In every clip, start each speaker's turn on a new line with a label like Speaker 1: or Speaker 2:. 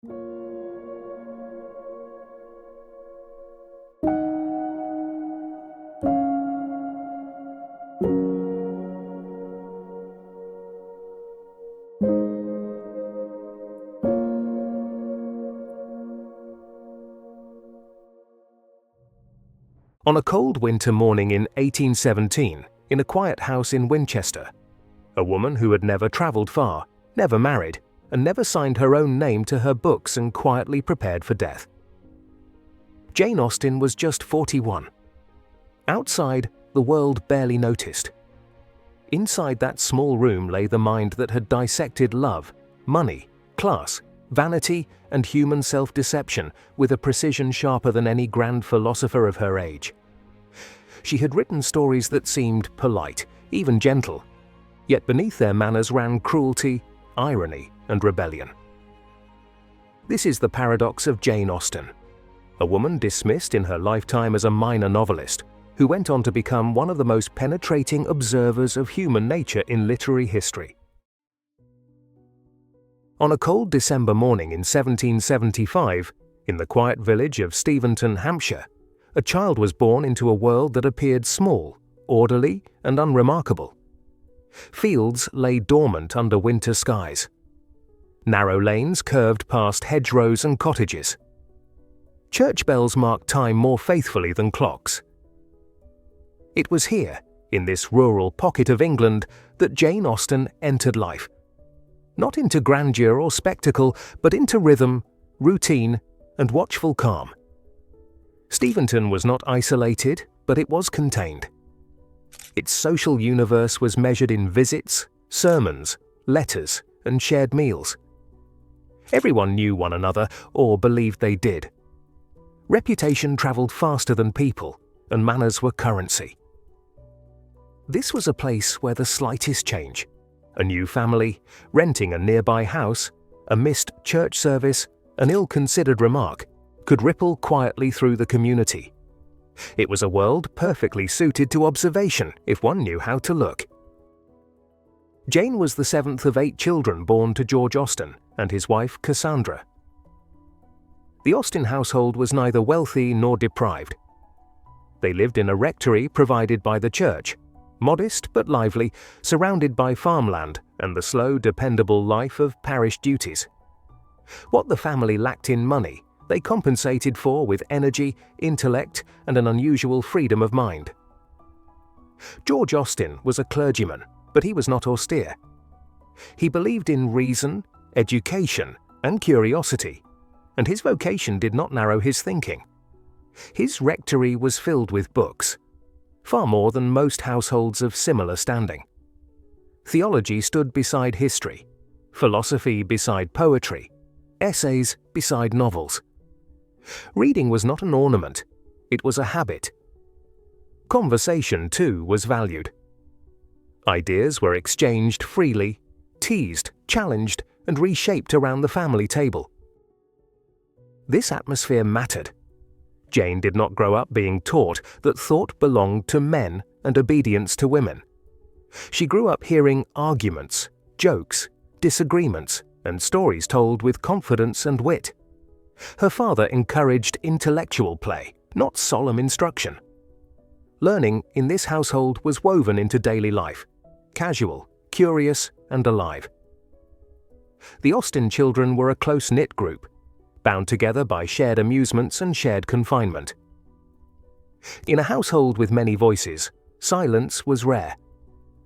Speaker 1: On a cold winter morning in 1817, in a quiet house in Winchester, a woman who had never travelled far, never married, and never signed her own name to her books and quietly prepared for death. Jane Austen was just 41. Outside, the world barely noticed. Inside that small room lay the mind that had dissected love, money, class, vanity, and human self-deception with a precision sharper than any grand philosopher of her age. She had written stories that seemed polite, even gentle, yet beneath their manners ran cruelty, irony, and rebellion. This is the paradox of Jane Austen, a woman dismissed in her lifetime as a minor novelist, who went on to become one of the most penetrating observers of human nature in literary history. On a cold December morning in 1775, in the quiet village of Steventon, Hampshire, a child was born into a world that appeared small, orderly, and unremarkable. Fields lay dormant under winter skies. Narrow lanes curved past hedgerows and cottages. Church bells marked time more faithfully than clocks. It was here, in this rural pocket of England, that Jane Austen entered life. Not into grandeur or spectacle, but into rhythm, routine, and watchful calm. Steventon was not isolated, but it was contained. Its social universe was measured in visits, sermons, letters, and shared meals. Everyone knew one another, or believed they did. Reputation travelled faster than people, and manners were currency. This was a place where the slightest change, a new family, renting a nearby house, a missed church service, an ill-considered remark, could ripple quietly through the community. It was a world perfectly suited to observation if one knew how to look. Jane was the seventh of 8 children born to George Austen and his wife Cassandra. The Austen household was neither wealthy nor deprived. They lived in a rectory provided by the church, modest but lively, surrounded by farmland and the slow, dependable life of parish duties. What the family lacked in money, they compensated for with energy, intellect, and an unusual freedom of mind. George Austen was a clergyman, but he was not austere. He believed in reason, education, and curiosity, and his vocation did not narrow his thinking. His rectory was filled with books, far more than most households of similar standing. Theology stood beside history, philosophy beside poetry, essays beside novels. Reading was not an ornament, it was a habit. Conversation, too, was valued. Ideas were exchanged freely, teased, challenged, and reshaped around the family table. This atmosphere mattered. Jane did not grow up being taught that thought belonged to men and obedience to women. She grew up hearing arguments, jokes, disagreements, and stories told with confidence and wit. Her father encouraged intellectual play, not solemn instruction. Learning in this household was woven into daily life, casual, curious, and alive. The Austen children were a close-knit group, bound together by shared amusements and shared confinement. In a household with many voices, silence was rare.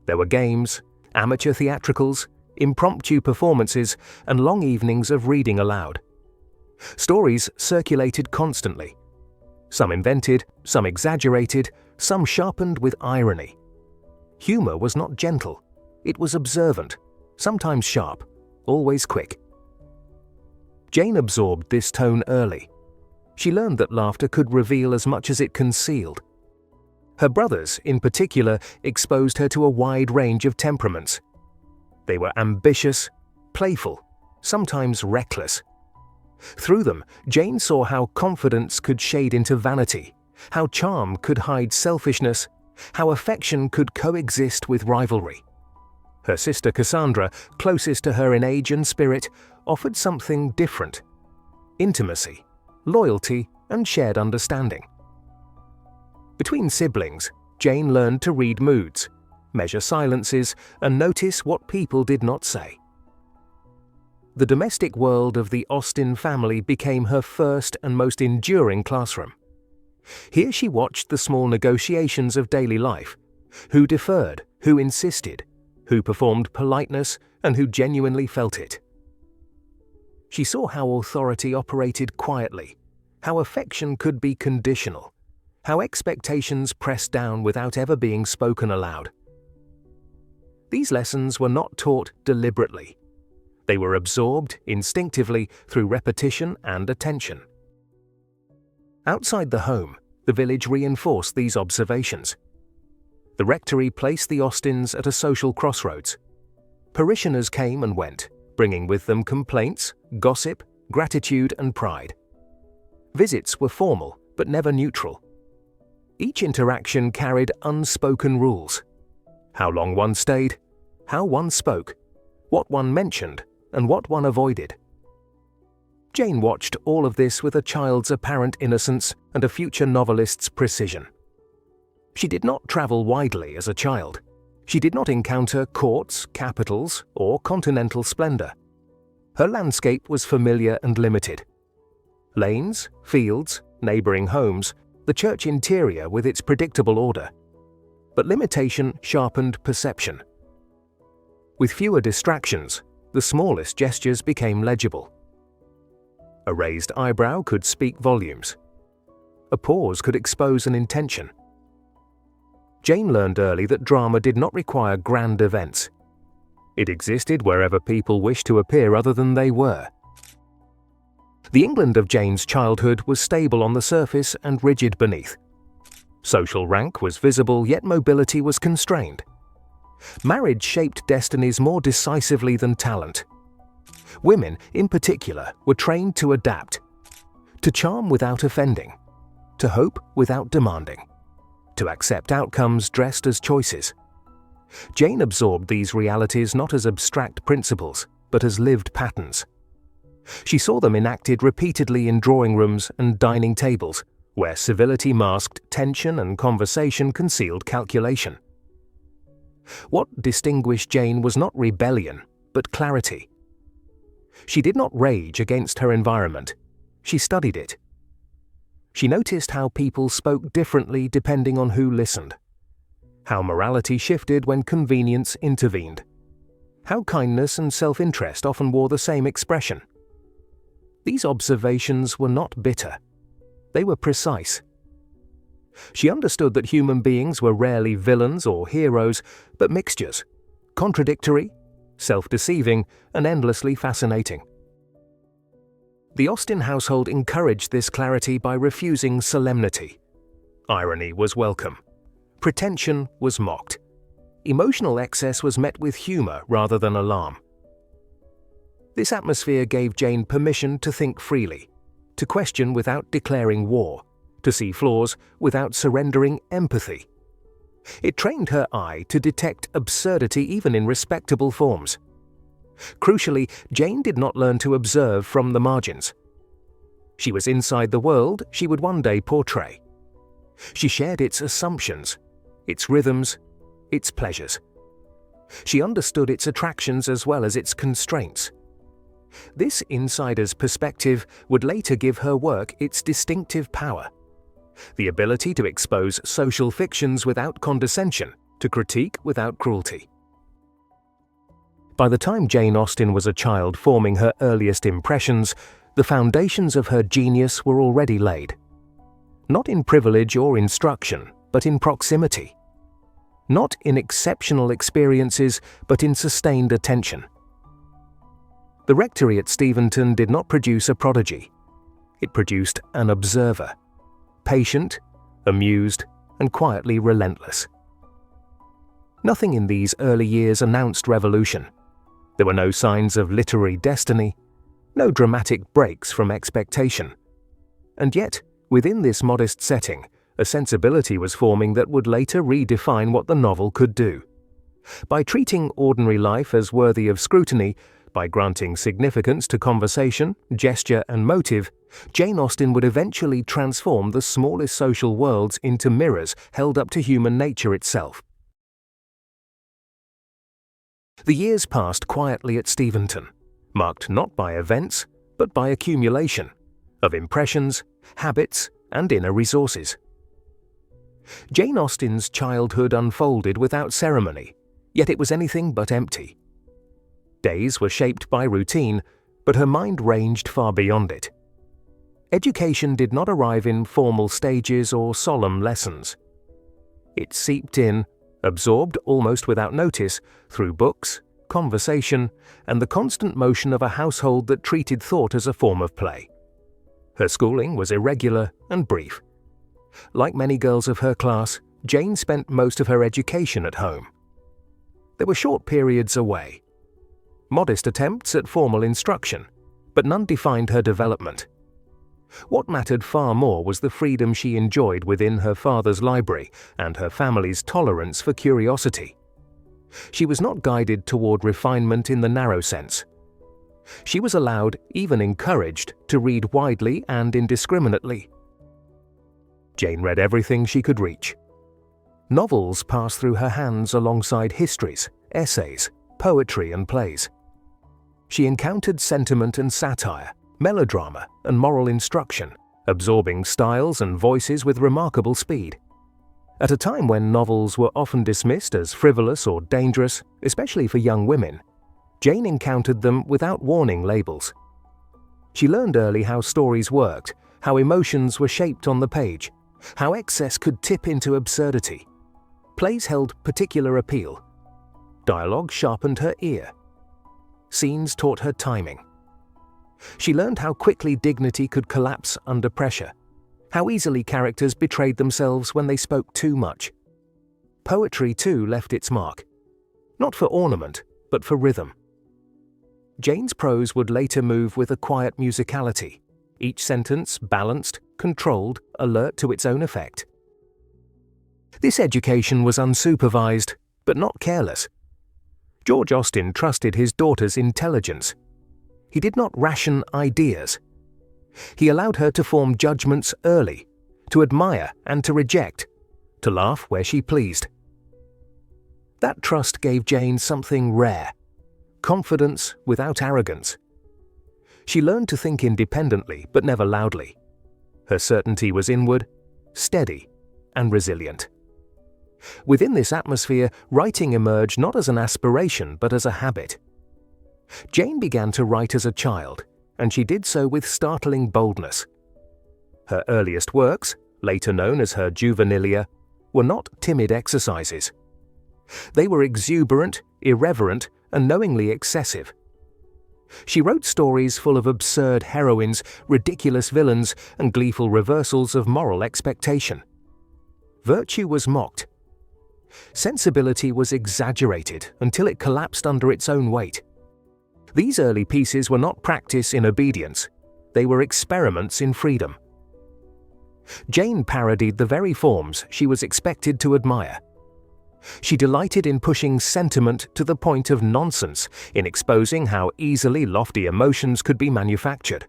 Speaker 1: There were games, amateur theatricals, impromptu performances, and long evenings of reading aloud. Stories circulated constantly. Some invented, some exaggerated, some sharpened with irony. Humor was not gentle, it was observant, sometimes sharp, always quick. Jane absorbed this tone early. She learned that laughter could reveal as much as it concealed. Her brothers, in particular, exposed her to a wide range of temperaments. They were ambitious, playful, sometimes reckless. Through them, Jane saw how confidence could shade into vanity, how charm could hide selfishness, how affection could coexist with rivalry. Her sister Cassandra, closest to her in age and spirit, offered something different, intimacy, loyalty, and shared understanding. Between siblings, Jane learned to read moods, measure silences, and notice what people did not say. The domestic world of the Austen family became her first and most enduring classroom. Here she watched the small negotiations of daily life, who deferred, who insisted, who performed politeness, and who genuinely felt it. She saw how authority operated quietly, how affection could be conditional, how expectations pressed down without ever being spoken aloud. These lessons were not taught deliberately. They were absorbed instinctively through repetition and attention. Outside the home, the village reinforced these observations. The rectory placed the Austens at a social crossroads. Parishioners came and went, bringing with them complaints, gossip, gratitude, and pride. Visits were formal, but never neutral. Each interaction carried unspoken rules: how long one stayed, how one spoke, what one mentioned, and what one avoided. Jane watched all of this with a child's apparent innocence and a future novelist's precision. She did not travel widely as a child. She did not encounter courts, capitals, or continental splendor. Her landscape was familiar and limited. Lanes, fields, neighboring homes, the church interior with its predictable order. But limitation sharpened perception. With fewer distractions, the smallest gestures became legible. A raised eyebrow could speak volumes. A pause could expose an intention. Jane learned early that drama did not require grand events. It existed wherever people wished to appear other than they were. The England of Jane's childhood was stable on the surface and rigid beneath. Social rank was visible, yet mobility was constrained. Marriage shaped destinies more decisively than talent. Women, in particular, were trained to adapt, to charm without offending, to hope without demanding, to accept outcomes dressed as choices. Jane absorbed these realities not as abstract principles, but as lived patterns. She saw them enacted repeatedly in drawing rooms and dining tables, where civility masked tension and conversation concealed calculation. What distinguished Jane was not rebellion, but clarity. She did not rage against her environment. She studied it. She noticed how people spoke differently depending on who listened, how morality shifted when convenience intervened, how kindness and self-interest often wore the same expression. These observations were not bitter. They were precise. She understood that human beings were rarely villains or heroes, but mixtures, contradictory, self-deceiving, and endlessly fascinating. The Austen household encouraged this clarity by refusing solemnity. Irony was welcome. Pretension was mocked. Emotional excess was met with humor rather than alarm. This atmosphere gave Jane permission to think freely, to question without declaring war, to see flaws without surrendering empathy. It trained her eye to detect absurdity even in respectable forms. Crucially, Jane did not learn to observe from the margins. She was inside the world she would one day portray. She shared its assumptions, its rhythms, its pleasures. She understood its attractions as well as its constraints. This insider's perspective would later give her work its distinctive power: the ability to expose social fictions without condescension, to critique without cruelty. By the time Jane Austen was a child forming her earliest impressions, the foundations of her genius were already laid. Not in privilege or instruction, but in proximity. Not in exceptional experiences, but in sustained attention. The rectory at Steventon did not produce a prodigy. It produced an observer, patient, amused, and quietly relentless. Nothing in these early years announced revolution. There were no signs of literary destiny, no dramatic breaks from expectation. And yet, within this modest setting, a sensibility was forming that would later redefine what the novel could do. By treating ordinary life as worthy of scrutiny, By granting significance to conversation, gesture, and motive, Jane Austen would eventually transform the smallest social worlds into mirrors held up to human nature itself. The years passed quietly at Steventon, marked not by events, but by accumulation of impressions, habits, and inner resources. Jane Austen's childhood unfolded without ceremony, yet it was anything but empty. Days were shaped by routine, but her mind ranged far beyond it. Education did not arrive in formal stages or solemn lessons. It seeped in, absorbed almost without notice, through books, conversation, and the constant motion of a household that treated thought as a form of play. Her schooling was irregular and brief. Like many girls of her class, Jane spent most of her education at home. There were short periods away. Modest attempts at formal instruction, but none defined her development. What mattered far more was the freedom she enjoyed within her father's library and her family's tolerance for curiosity. She was not guided toward refinement in the narrow sense. She was allowed, even encouraged, to read widely and indiscriminately. Jane read everything she could reach. Novels passed through her hands alongside histories, essays, poetry, and plays. She encountered sentiment and satire, melodrama and moral instruction, absorbing styles and voices with remarkable speed. At a time when novels were often dismissed as frivolous or dangerous, especially for young women, Jane encountered them without warning labels. She learned early how stories worked, how emotions were shaped on the page, how excess could tip into absurdity. Plays held particular appeal. Dialogue sharpened her ear. Scenes taught her timing. She learned how quickly dignity could collapse under pressure, how easily characters betrayed themselves when they spoke too much. Poetry, too, left its mark. Not for ornament, but for rhythm. Jane's prose would later move with a quiet musicality, each sentence balanced, controlled, alert to its own effect. This education was unsupervised, but not careless. George Austen trusted his daughter's intelligence. He did not ration ideas. He allowed her to form judgments early, to admire and to reject, to laugh where she pleased. That trust gave Jane something rare: confidence without arrogance. She learned to think independently, but never loudly. Her certainty was inward, steady, and resilient. Within this atmosphere, writing emerged not as an aspiration, but as a habit. Jane began to write as a child, and she did so with startling boldness. Her earliest works, later known as her juvenilia, were not timid exercises. They were exuberant, irreverent, and knowingly excessive. She wrote stories full of absurd heroines, ridiculous villains, and gleeful reversals of moral expectation. Virtue was mocked. Sensibility was exaggerated until it collapsed under its own weight. These early pieces were not practice in obedience. They were experiments in freedom. Jane parodied the very forms she was expected to admire. She delighted in pushing sentiment to the point of nonsense, in exposing how easily lofty emotions could be manufactured.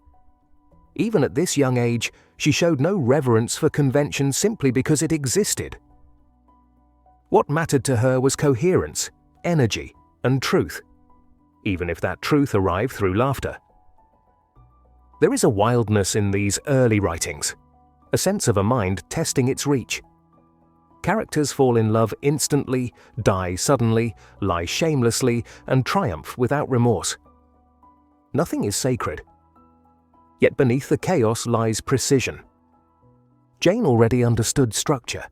Speaker 1: Even at this young age, she showed no reverence for convention simply because it existed. What mattered to her was coherence, energy, and truth, even if that truth arrived through laughter. There is a wildness in these early writings, a sense of a mind testing its reach. Characters fall in love instantly, die suddenly, lie shamelessly, and triumph without remorse. Nothing is sacred. Yet beneath the chaos lies precision. Jane already understood structure.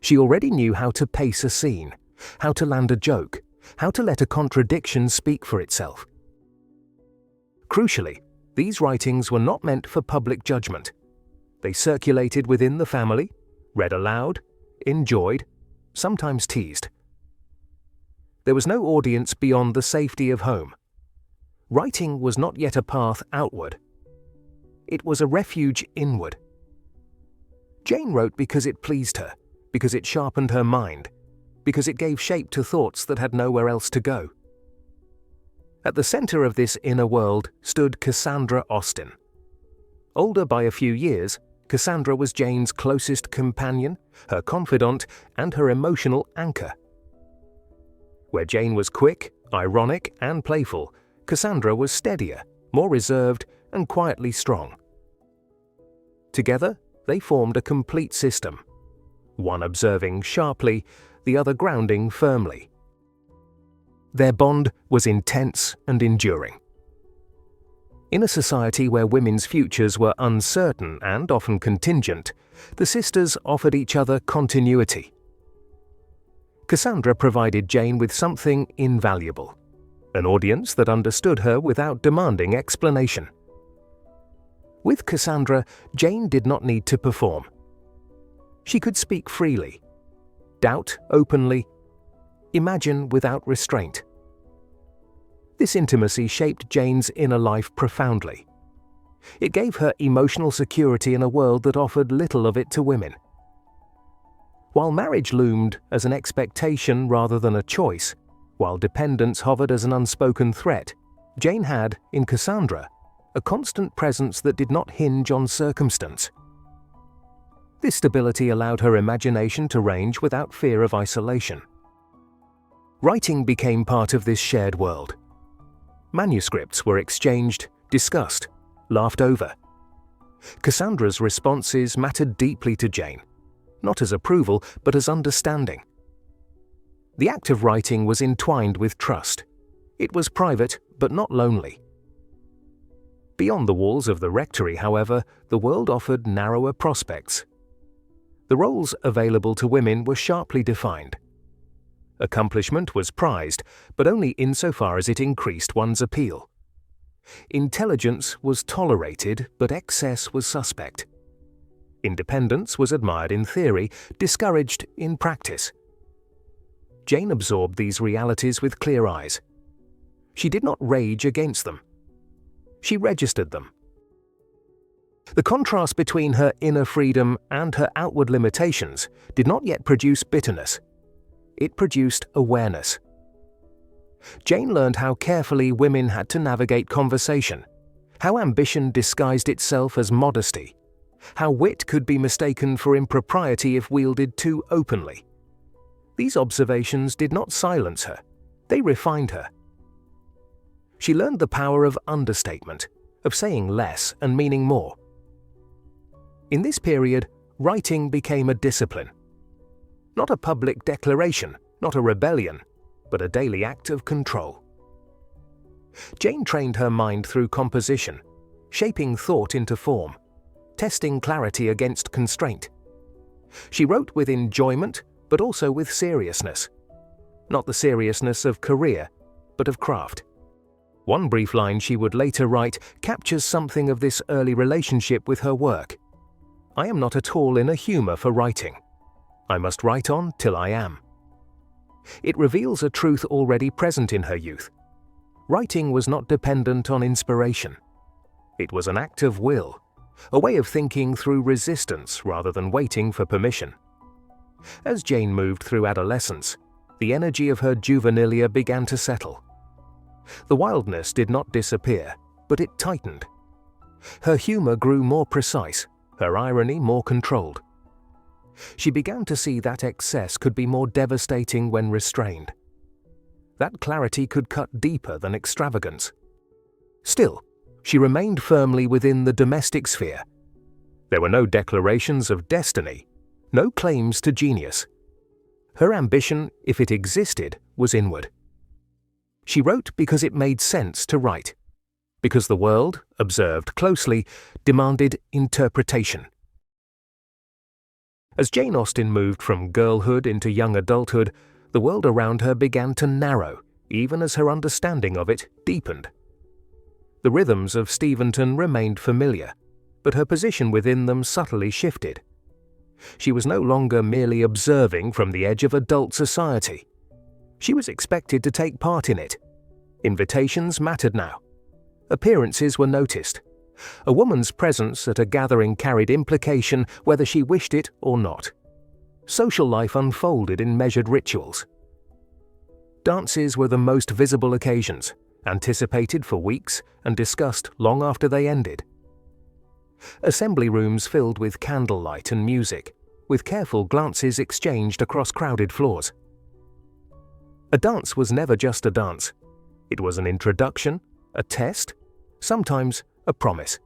Speaker 1: She already knew how to pace a scene, how to land a joke, how to let a contradiction speak for itself. Crucially, these writings were not meant for public judgment. They circulated within the family, read aloud, enjoyed, sometimes teased. There was no audience beyond the safety of home. Writing was not yet a path outward. It was a refuge inward. Jane wrote because it pleased her, because it sharpened her mind, because it gave shape to thoughts that had nowhere else to go. At the center of this inner world stood Cassandra Austen. Older by a few years, Cassandra was Jane's closest companion, her confidant, and her emotional anchor. Where Jane was quick, ironic, and playful, Cassandra was steadier, more reserved, and quietly strong. Together, they formed a complete system, one observing sharply, the other grounding firmly. Their bond was intense and enduring. In a society where women's futures were uncertain and often contingent, the sisters offered each other continuity. Cassandra provided Jane with something invaluable, an audience that understood her without demanding explanation. With Cassandra, Jane did not need to perform. She could speak freely, doubt openly, imagine without restraint. This intimacy shaped Jane's inner life profoundly. It gave her emotional security in a world that offered little of it to women. While marriage loomed as an expectation rather than a choice, while dependence hovered as an unspoken threat, Jane had, in Cassandra, a constant presence that did not hinge on circumstance. This stability allowed her imagination to range without fear of isolation. Writing became part of this shared world. Manuscripts were exchanged, discussed, laughed over. Cassandra's responses mattered deeply to Jane, not as approval, but as understanding. The act of writing was entwined with trust. It was private, but not lonely. Beyond the walls of the rectory, however, the world offered narrower prospects. The roles available to women were sharply defined. Accomplishment was prized, but only insofar as it increased one's appeal. Intelligence was tolerated, but excess was suspect. Independence was admired in theory, discouraged in practice. Jane absorbed these realities with clear eyes. She did not rage against them. She registered them. The contrast between her inner freedom and her outward limitations did not yet produce bitterness. It produced awareness. Jane learned how carefully women had to navigate conversation, how ambition disguised itself as modesty, how wit could be mistaken for impropriety if wielded too openly. These observations did not silence her, they refined her. She learned the power of understatement, of saying less and meaning more. In this period, writing became a discipline. Not a public declaration, not a rebellion, but a daily act of control. Jane trained her mind through composition, shaping thought into form, testing clarity against constraint. She wrote with enjoyment, but also with seriousness. Not the seriousness of career, but of craft. One brief line she would later write captures something of this early relationship with her work. "I am not at all in a humor for writing. I must write on till I am." It reveals a truth already present in her youth. Writing was not dependent on inspiration. It was an act of will, a way of thinking through resistance rather than waiting for permission. As Jane moved through adolescence, the energy of her juvenilia began to settle. The wildness did not disappear, but it tightened. Her humor grew more precise, her irony more controlled. She began to see that excess could be more devastating when restrained. That clarity could cut deeper than extravagance. Still, she remained firmly within the domestic sphere. There were no declarations of destiny, no claims to genius. Her ambition, if it existed, was inward. She wrote because it made sense to write, because the world, observed closely, demanded interpretation. As Jane Austen moved from girlhood into young adulthood, the world around her began to narrow, even as her understanding of it deepened. The rhythms of Steventon remained familiar, but her position within them subtly shifted. She was no longer merely observing from the edge of adult society. She was expected to take part in it. Invitations mattered now. Appearances were noticed. A woman's presence at a gathering carried implication whether she wished it or not. Social life unfolded in measured rituals. Dances were the most visible occasions, anticipated for weeks and discussed long after they ended. Assembly rooms filled with candlelight and music, with careful glances exchanged across crowded floors. A dance was never just a dance. It was an introduction, a test, sometimes a promise.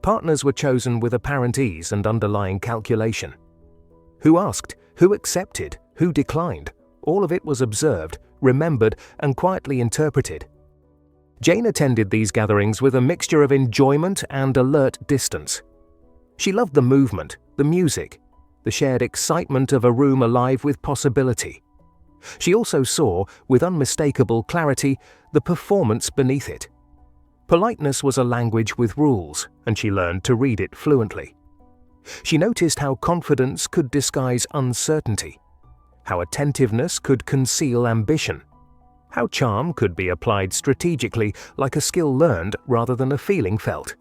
Speaker 1: Partners were chosen with apparent ease and underlying calculation. Who asked, who accepted, who declined, all of it was observed, remembered, and quietly interpreted. Jane attended these gatherings with a mixture of enjoyment and alert distance. She loved the movement, the music, the shared excitement of a room alive with possibility. She also saw, with unmistakable clarity, the performance beneath it. Politeness was a language with rules, and she learned to read it fluently. She noticed how confidence could disguise uncertainty, how attentiveness could conceal ambition, how charm could be applied strategically like a skill learned rather than a feeling felt.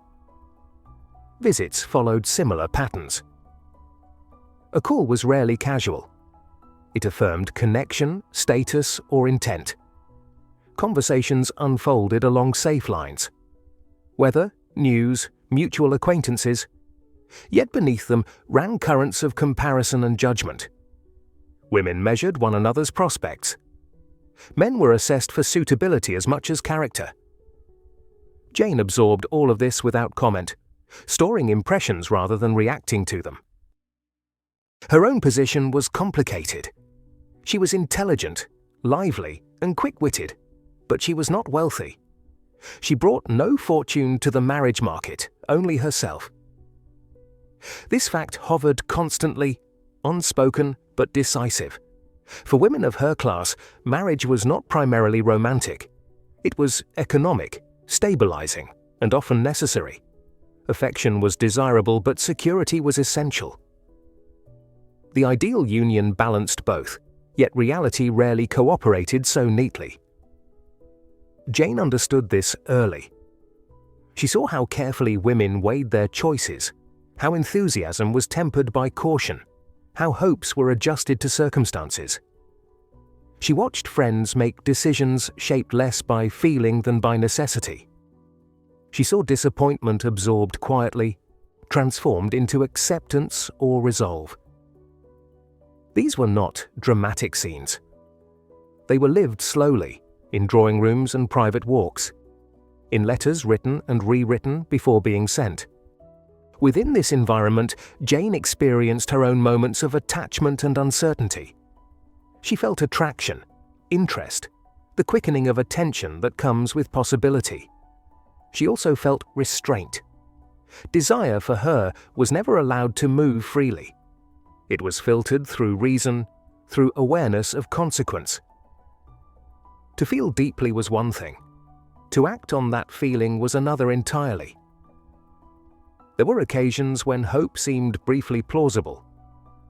Speaker 1: Visits followed similar patterns. A call was rarely casual. It affirmed connection, status, or intent. Conversations unfolded along safe lines. Weather, news, mutual acquaintances. Yet beneath them ran currents of comparison and judgment. Women measured one another's prospects. Men were assessed for suitability as much as character. Jane absorbed all of this without comment, storing impressions rather than reacting to them. Her own position was complicated. She was intelligent, lively, and quick-witted, but she was not wealthy. She brought no fortune to the marriage market, only herself. This fact hovered constantly, unspoken but decisive. For women of her class, marriage was not primarily romantic. It was economic, stabilizing, and often necessary. Affection was desirable, but security was essential. The ideal union balanced both, yet reality rarely cooperated so neatly. Jane understood this early. She saw how carefully women weighed their choices, how enthusiasm was tempered by caution, how hopes were adjusted to circumstances. She watched friends make decisions shaped less by feeling than by necessity. She saw disappointment absorbed quietly, transformed into acceptance or resolve. These were not dramatic scenes. They were lived slowly, in drawing rooms and private walks, in letters written and rewritten before being sent. Within this environment, Jane experienced her own moments of attachment and uncertainty. She felt attraction, interest, the quickening of attention that comes with possibility. She also felt restraint. Desire for her was never allowed to move freely. It was filtered through reason, through awareness of consequence. To feel deeply was one thing. To act on that feeling was another entirely. There were occasions when hope seemed briefly plausible,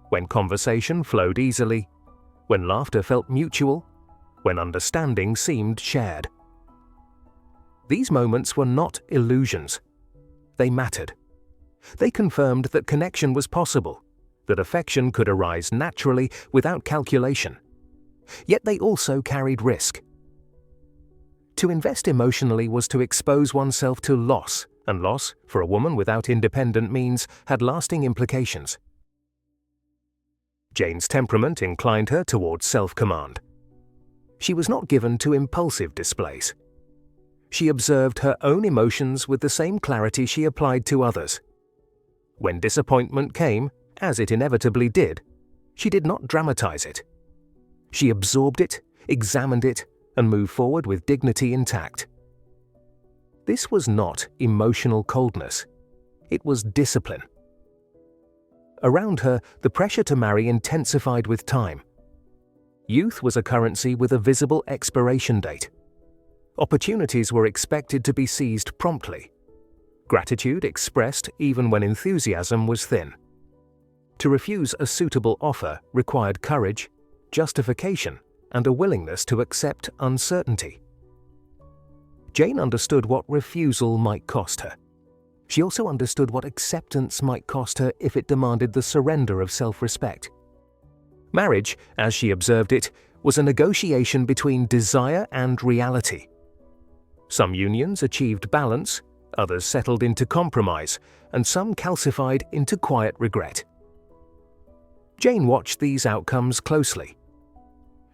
Speaker 1: when conversation flowed easily, when laughter felt mutual, when understanding seemed shared. These moments were not illusions. They mattered. They confirmed that connection was possible, that affection could arise naturally without calculation. Yet they also carried risk. To invest emotionally was to expose oneself to loss, and loss, for a woman without independent means, had lasting implications. Jane's temperament inclined her towards self-command. She was not given to impulsive displays. She observed her own emotions with the same clarity she applied to others. When disappointment came, as it inevitably did, she did not dramatize it. She absorbed it, examined it, and moved forward with dignity intact. This was not emotional coldness. It was discipline. Around her, the pressure to marry intensified with time. Youth was a currency with a visible expiration date. Opportunities were expected to be seized promptly. Gratitude expressed even when enthusiasm was thin. To refuse a suitable offer required courage, justification, and a willingness to accept uncertainty. Jane understood what refusal might cost her. She also understood what acceptance might cost her if it demanded the surrender of self-respect. Marriage, as she observed it, was a negotiation between desire and reality. Some unions achieved balance, others settled into compromise, and some calcified into quiet regret. Jane watched these outcomes closely.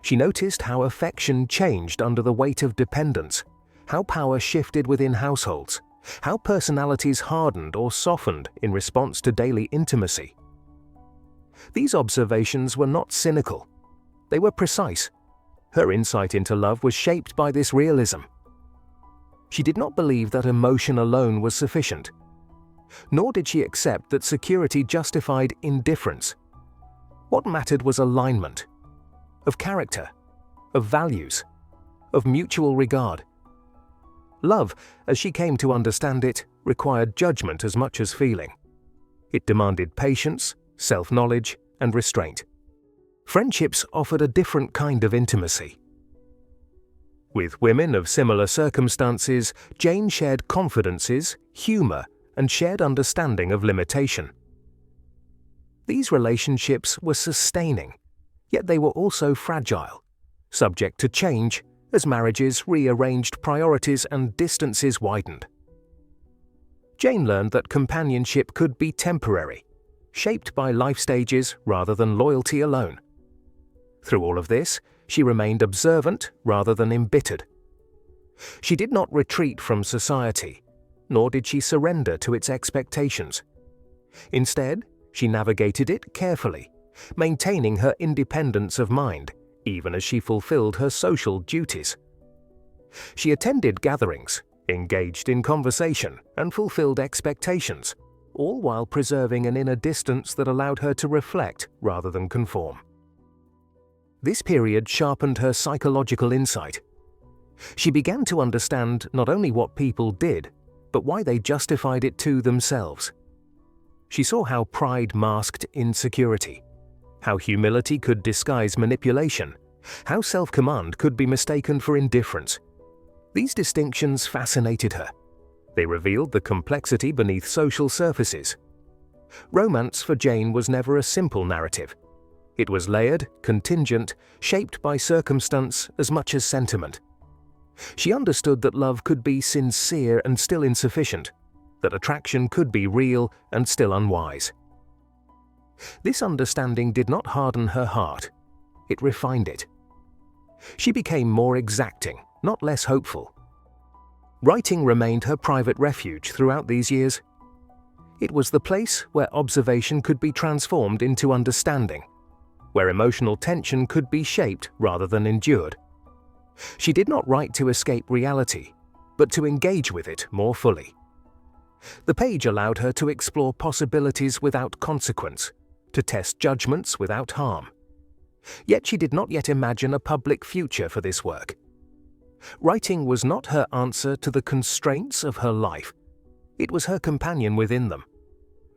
Speaker 1: She noticed how affection changed under the weight of dependence, how power shifted within households, how personalities hardened or softened in response to daily intimacy. These observations were not cynical. They were precise. Her insight into love was shaped by this realism. She did not believe that emotion alone was sufficient, nor did she accept that security justified indifference. What mattered was alignment, of character, of values, of mutual regard. Love, as she came to understand it, required judgment as much as feeling. It demanded patience, self-knowledge, and restraint. Friendships offered a different kind of intimacy. With women of similar circumstances, Jane shared confidences, humor, and shared understanding of limitation. These relationships were sustaining, yet they were also fragile, subject to change as marriages rearranged priorities and distances widened. Jane learned that companionship could be temporary, shaped by life stages rather than loyalty alone. Through all of this, she remained observant rather than embittered. She did not retreat from society, nor did she surrender to its expectations. Instead, she navigated it carefully, maintaining her independence of mind, even as she fulfilled her social duties. She attended gatherings, engaged in conversation, and fulfilled expectations, all while preserving an inner distance that allowed her to reflect rather than conform. This period sharpened her psychological insight. She began to understand not only what people did, but why they justified it to themselves. She saw how pride masked insecurity, how humility could disguise manipulation, how self-command could be mistaken for indifference. These distinctions fascinated her. They revealed the complexity beneath social surfaces. Romance for Jane was never a simple narrative. It was layered, contingent, shaped by circumstance as much as sentiment. She understood that love could be sincere and still insufficient, that attraction could be real and still unwise. This understanding did not harden her heart, it refined it. She became more exacting, not less hopeful. Writing remained her private refuge throughout these years. It was the place where observation could be transformed into understanding, where emotional tension could be shaped rather than endured. She did not write to escape reality, but to engage with it more fully. The page allowed her to explore possibilities without consequence, to test judgments without harm. Yet she did not yet imagine a public future for this work. Writing was not her answer to the constraints of her life. It was her companion within them.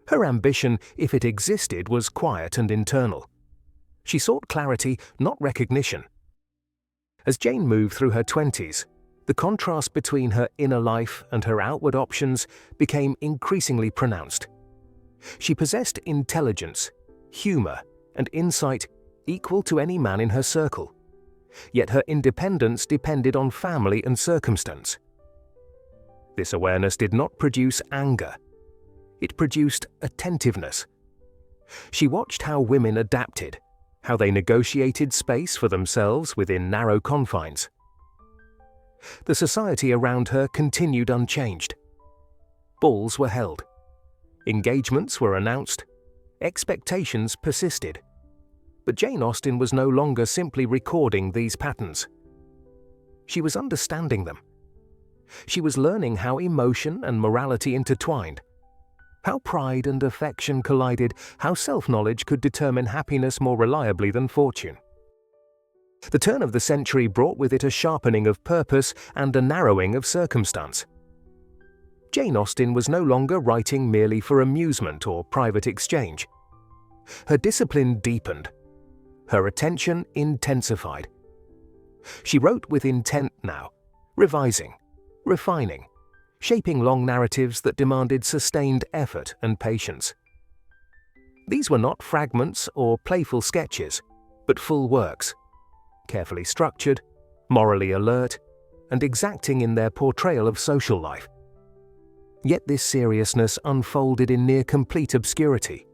Speaker 1: Her ambition, if it existed, was quiet and internal. She sought clarity, not recognition. As Jane moved through her 20s, the contrast between her inner life and her outward options became increasingly pronounced. She possessed intelligence, humor, and insight equal to any man in her circle. Yet her independence depended on family and circumstance. This awareness did not produce anger. It produced attentiveness. She watched how women adapted, how they negotiated space for themselves within narrow confines. The society around her continued unchanged. Balls were held. Engagements were announced. Expectations persisted. But Jane Austen was no longer simply recording these patterns. She was understanding them. She was learning how emotion and morality intertwined, how pride and affection collided, how self-knowledge could determine happiness more reliably than fortune. The turn of the century brought with it a sharpening of purpose and a narrowing of circumstance. Jane Austen was no longer writing merely for amusement or private exchange. Her discipline deepened. Her attention intensified. She wrote with intent now, revising, refining, shaping long narratives that demanded sustained effort and patience. These were not fragments or playful sketches, but full works, carefully structured, morally alert, and exacting in their portrayal of social life. Yet this seriousness unfolded in near-complete obscurity.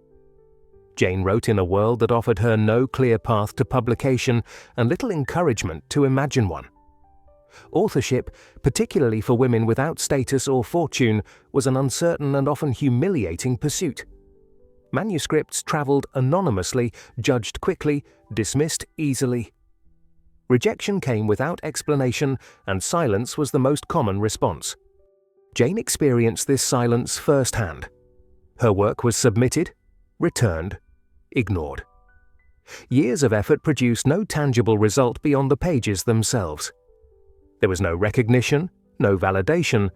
Speaker 1: Jane wrote in a world that offered her no clear path to publication and little encouragement to imagine one. Authorship, particularly for women without status or fortune, was an uncertain and often humiliating pursuit. Manuscripts travelled anonymously, judged quickly, dismissed easily. Rejection came without explanation, and silence was the most common response. Jane experienced this silence firsthand. Her work was submitted, returned, ignored. Years of effort produced no tangible result beyond the pages themselves. There was no recognition, no validation,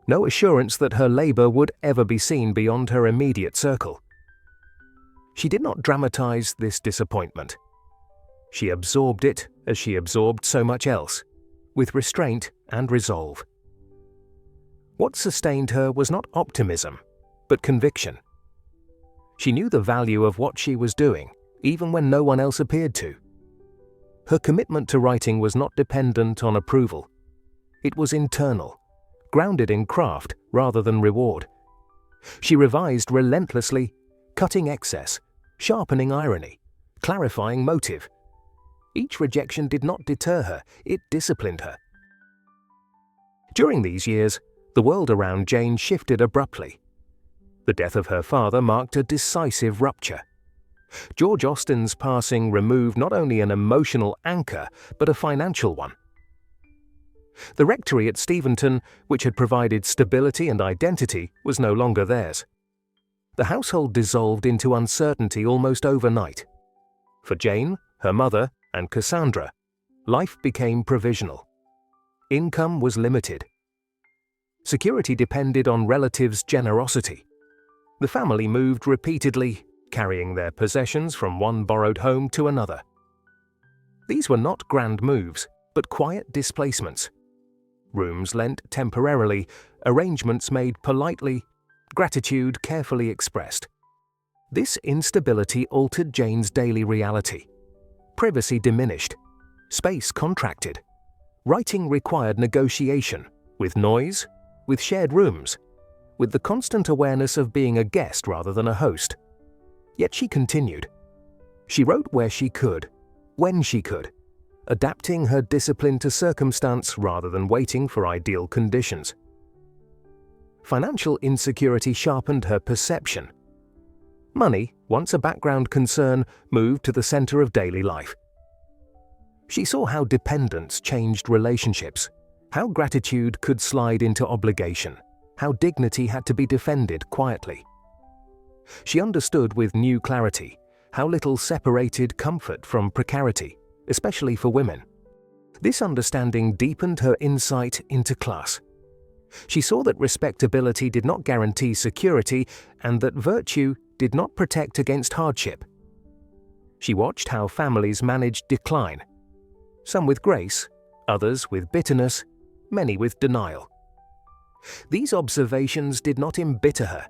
Speaker 1: no assurance that her labour would ever be seen beyond her immediate circle. She did not dramatize this disappointment. She absorbed it as she absorbed so much else, with restraint and resolve. What sustained her was not optimism, but conviction. She knew the value of what she was doing, even when no one else appeared to. Her commitment to writing was not dependent on approval. It was internal, grounded in craft rather than reward. She revised relentlessly, cutting excess, sharpening irony, clarifying motive. Each rejection did not deter her, it disciplined her. During these years, the world around Jane shifted abruptly. The death of her father marked a decisive rupture. George Austen's passing removed not only an emotional anchor, but a financial one. The rectory at Steventon, which had provided stability and identity, was no longer theirs. The household dissolved into uncertainty almost overnight. For Jane, her mother, and Cassandra, life became provisional. Income was limited. Security depended on relatives' generosity. The family moved repeatedly, carrying their possessions from one borrowed home to another. These were not grand moves, but quiet displacements. Rooms lent temporarily, arrangements made politely, gratitude carefully expressed. This instability altered Jane's daily reality. Privacy diminished. Space contracted. Writing required negotiation, with noise, with shared rooms, with the constant awareness of being a guest rather than a host. Yet she continued. She wrote where she could, when she could, adapting her discipline to circumstance rather than waiting for ideal conditions. Financial insecurity sharpened her perception. Money, once a background concern, moved to the center of daily life. She saw how dependence changed relationships, how gratitude could slide into obligation, how dignity had to be defended quietly. She understood with new clarity how little separated comfort from precarity, especially for women. This understanding deepened her insight into class. She saw that respectability did not guarantee security and that virtue did not protect against hardship. She watched how families managed decline, some with grace, others with bitterness, many with denial. These observations did not embitter her.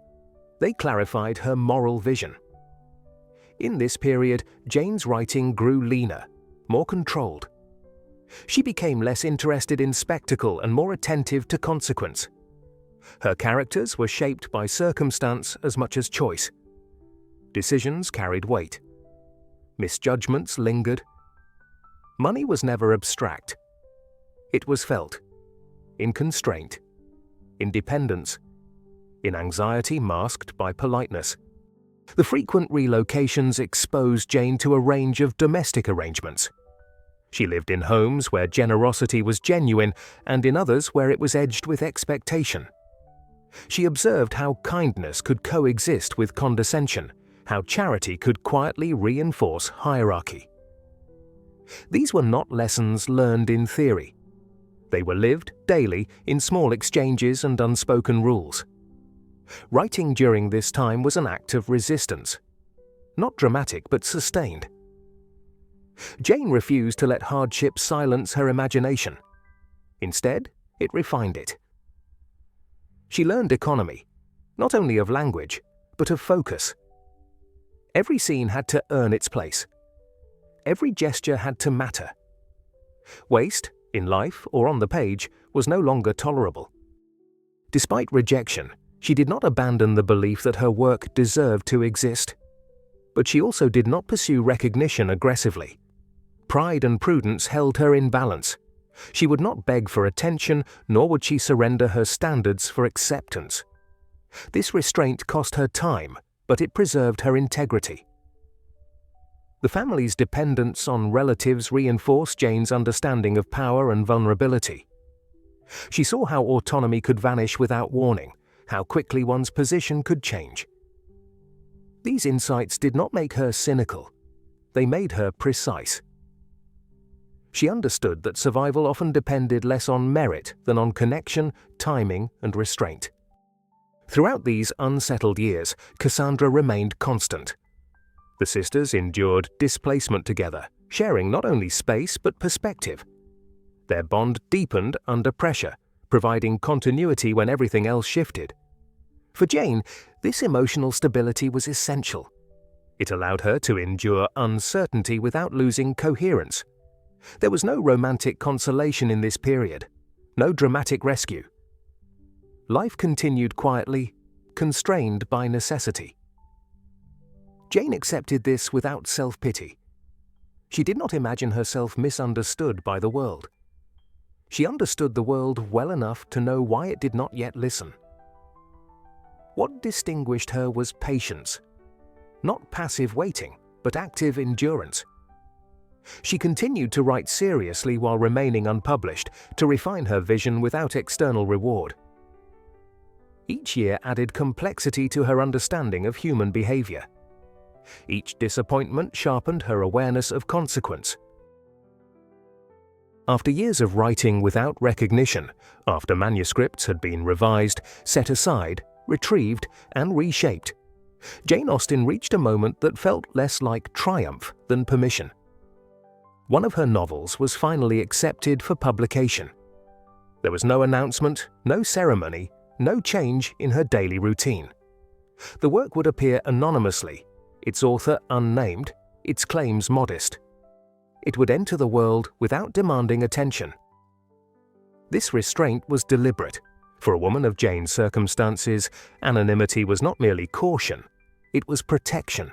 Speaker 1: They clarified her moral vision. In this period, Jane's writing grew leaner, more controlled. She became less interested in spectacle and more attentive to consequence. Her characters were shaped by circumstance as much as choice. Decisions carried weight. Misjudgments lingered. Money was never abstract. It was felt. In constraint. In dependence. In anxiety masked by politeness. The frequent relocations exposed Jane to a range of domestic arrangements. She lived in homes where generosity was genuine and in others where it was edged with expectation. She observed how kindness could coexist with condescension, how charity could quietly reinforce hierarchy. These were not lessons learned in theory. They were lived daily in small exchanges and unspoken rules. Writing during this time was an act of resistance. Not dramatic, but sustained. Jane refused to let hardship silence her imagination. Instead, it refined it. She learned economy, not only of language, but of focus. Every scene had to earn its place. Every gesture had to matter. Waste, in life or on the page, was no longer tolerable. Despite rejection, she did not abandon the belief that her work deserved to exist. But she also did not pursue recognition aggressively. Pride and prudence held her in balance. She would not beg for attention, nor would she surrender her standards for acceptance. This restraint cost her time, but it preserved her integrity. The family's dependence on relatives reinforced Jane's understanding of power and vulnerability. She saw how autonomy could vanish without warning, how quickly one's position could change. These insights did not make her cynical. They made her precise. She understood that survival often depended less on merit than on connection, timing, and restraint. Throughout these unsettled years, Cassandra remained constant. The sisters endured displacement together, sharing not only space but perspective. Their bond deepened under pressure, providing continuity when everything else shifted. For Jane, this emotional stability was essential. It allowed her to endure uncertainty without losing coherence. There was no romantic consolation in this period, no dramatic rescue. Life continued quietly, constrained by necessity. Jane accepted this without self-pity. She did not imagine herself misunderstood by the world. She understood the world well enough to know why it did not yet listen. What distinguished her was patience. Not passive waiting, but active endurance. She continued to write seriously while remaining unpublished, to refine her vision without external reward. Each year added complexity to her understanding of human behavior. Each disappointment sharpened her awareness of consequence. After years of writing without recognition, after manuscripts had been revised, set aside, retrieved, and reshaped, Jane Austen reached a moment that felt less like triumph than permission. One of her novels was finally accepted for publication. There was no announcement, no ceremony, no change in her daily routine. The work would appear anonymously, its author unnamed, its claims modest. It would enter the world without demanding attention. This restraint was deliberate. For a woman of Jane's circumstances, anonymity was not merely caution, it was protection.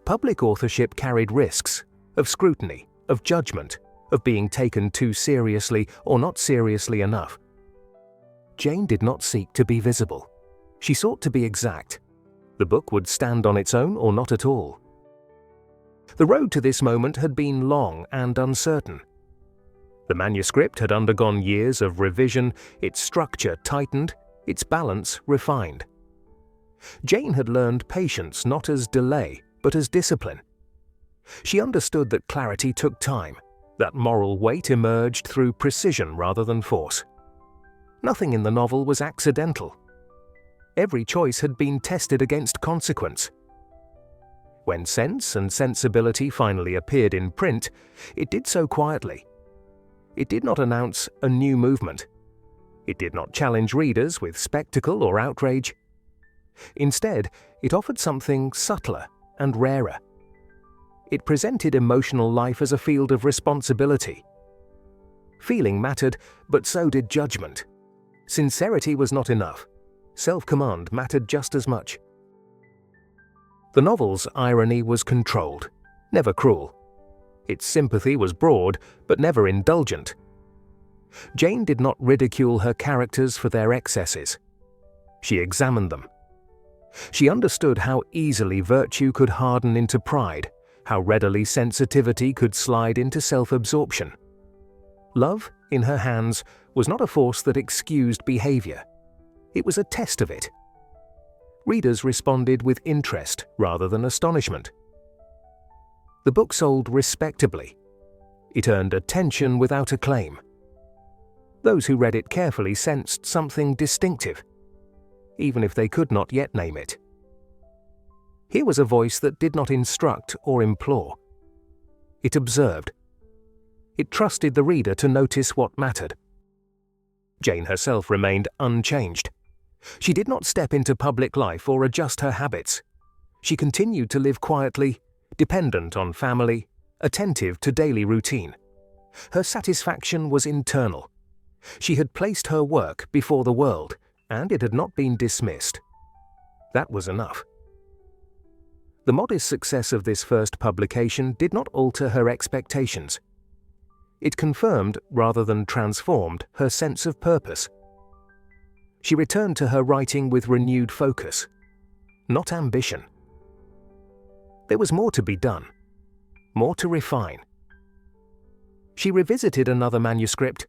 Speaker 1: Public authorship carried risks of scrutiny, of judgment, of being taken too seriously or not seriously enough. Jane did not seek to be visible. She sought to be exact. The book would stand on its own or not at all. The road to this moment had been long and uncertain. The manuscript had undergone years of revision, its structure tightened, its balance refined. Jane had learned patience not as delay, but as discipline. She understood that clarity took time, that moral weight emerged through precision rather than force. Nothing in the novel was accidental. Every choice had been tested against consequence. When Sense and Sensibility finally appeared in print, it did so quietly. It did not announce a new movement. It did not challenge readers with spectacle or outrage. Instead, it offered something subtler and rarer. It presented emotional life as a field of responsibility. Feeling mattered, but so did judgment. Sincerity was not enough. Self-command mattered just as much. The novel's irony was controlled, never cruel. Its sympathy was broad, but never indulgent. Jane did not ridicule her characters for their excesses. She examined them. She understood how easily virtue could harden into pride, how readily sensitivity could slide into self-absorption. Love, in her hands, was not a force that excused behavior. It was a test of it. Readers responded with interest rather than astonishment. The book sold respectably. It earned attention without acclaim. Those who read it carefully sensed something distinctive, even if they could not yet name it. Here was a voice that did not instruct or implore. It observed. It trusted the reader to notice what mattered. Jane herself remained unchanged. She did not step into public life or adjust her habits. She continued to live quietly, dependent on family, attentive to daily routine. Her satisfaction was internal. She had placed her work before the world, and it had not been dismissed. That was enough. The modest success of this first publication did not alter her expectations. It confirmed rather than transformed her sense of purpose. She returned to her writing with renewed focus, not ambition. There was more to be done, more to refine. She revisited another manuscript,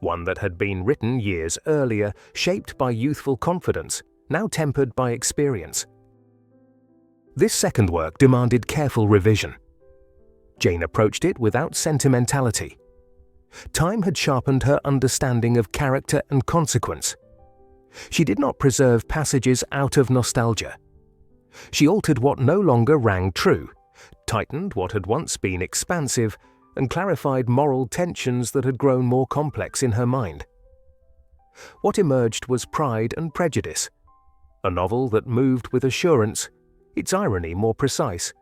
Speaker 1: one that had been written years earlier, shaped by youthful confidence, now tempered by experience. This second work demanded careful revision. Jane approached it without sentimentality. Time had sharpened her understanding of character and consequence. She did not preserve passages out of nostalgia. She altered what no longer rang true, tightened what had once been expansive, and clarified moral tensions that had grown more complex in her mind. What emerged was Pride and Prejudice, a novel that moved with assurance, its irony more precise,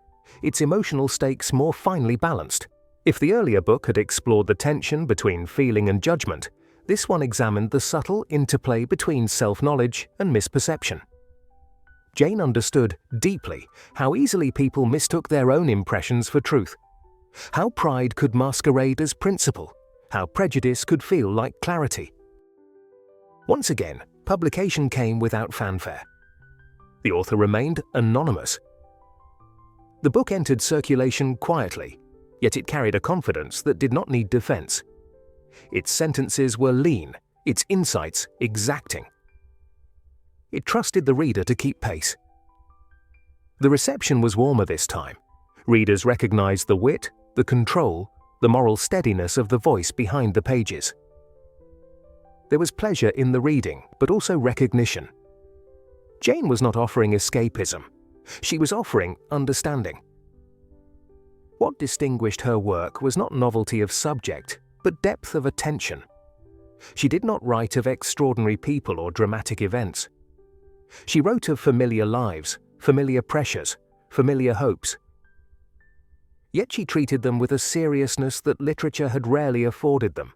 Speaker 1: its emotional stakes more finely balanced. If the earlier book had explored the tension between feeling and judgment, this one examined the subtle interplay between self-knowledge and misperception. Jane understood deeply how easily people mistook their own impressions for truth, how pride could masquerade as principle, how prejudice could feel like clarity. Once again, publication came without fanfare. The author remained anonymous. The book entered circulation quietly, yet it carried a confidence that did not need defense. Its sentences were lean, its insights exacting. It trusted the reader to keep pace. The reception was warmer this time. Readers recognized the wit, the control, the moral steadiness of the voice behind the pages. There was pleasure in the reading, but also recognition. Jane was not offering escapism. She was offering understanding. What distinguished her work was not novelty of subject, but depth of attention. She did not write of extraordinary people or dramatic events. She wrote of familiar lives, familiar pressures, familiar hopes. Yet she treated them with a seriousness that literature had rarely afforded them.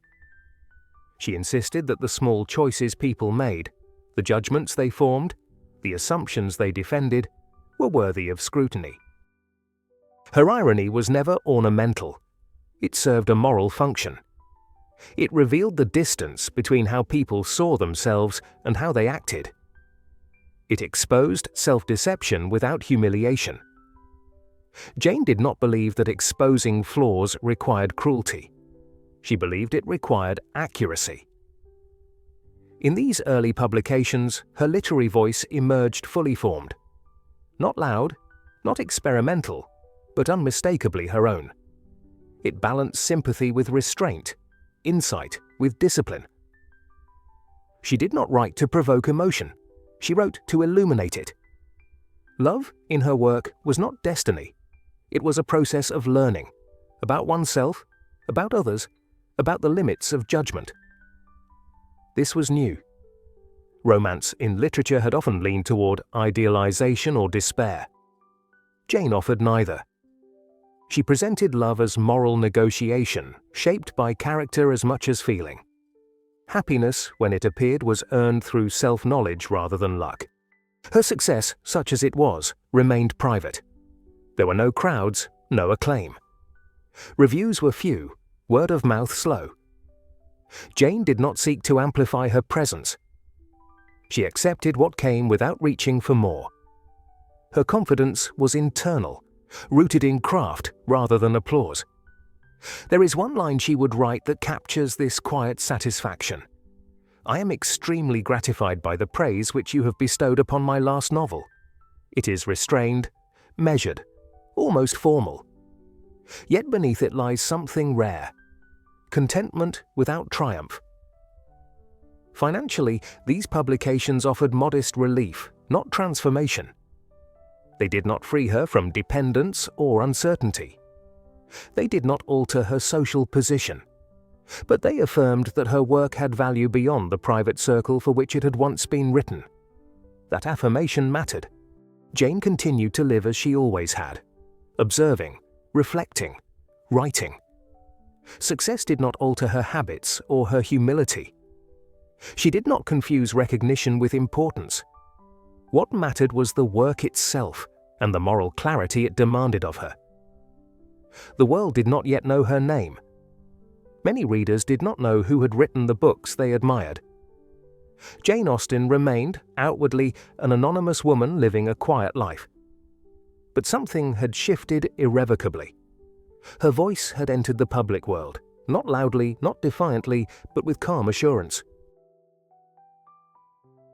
Speaker 1: She insisted that the small choices people made, the judgments they formed, the assumptions they defended, were worthy of scrutiny. Her irony was never ornamental. It served a moral function. It revealed the distance between how people saw themselves and how they acted. It exposed self-deception without humiliation. Jane did not believe that exposing flaws required cruelty. She believed it required accuracy. In these early publications, her literary voice emerged fully formed. Not loud, not experimental, but unmistakably her own. It balanced sympathy with restraint, insight with discipline. She did not write to provoke emotion. She wrote to illuminate it. Love, in her work, was not destiny. It was a process of learning, about oneself, about others, about the limits of judgment. This was new. Romance in literature had often leaned toward idealization or despair. Jane offered neither. She presented love as moral negotiation, shaped by character as much as feeling. Happiness, when it appeared, was earned through self-knowledge rather than luck. Her success, such as it was, remained private. There were no crowds, no acclaim. Reviews were few, word of mouth slow. Jane did not seek to amplify her presence. She accepted what came without reaching for more. Her confidence was internal, rooted in craft rather than applause. There is one line she would write that captures this quiet satisfaction. "I am extremely gratified by the praise which you have bestowed upon my last novel. It is restrained, measured, almost formal. Yet beneath it lies something rare, contentment without triumph." Financially, these publications offered modest relief, not transformation. They did not free her from dependence or uncertainty. They did not alter her social position, but they affirmed that her work had value beyond the private circle for which it had once been written. That affirmation mattered. Jane continued to live as she always had, observing, reflecting, writing. Success did not alter her habits or her humility. She did not confuse recognition with importance. What mattered was the work itself and the moral clarity it demanded of her. The world did not yet know her name. Many readers did not know who had written the books they admired. Jane Austen remained, outwardly, an anonymous woman living a quiet life. But something had shifted irrevocably. Her voice had entered the public world, not loudly, not defiantly, but with calm assurance.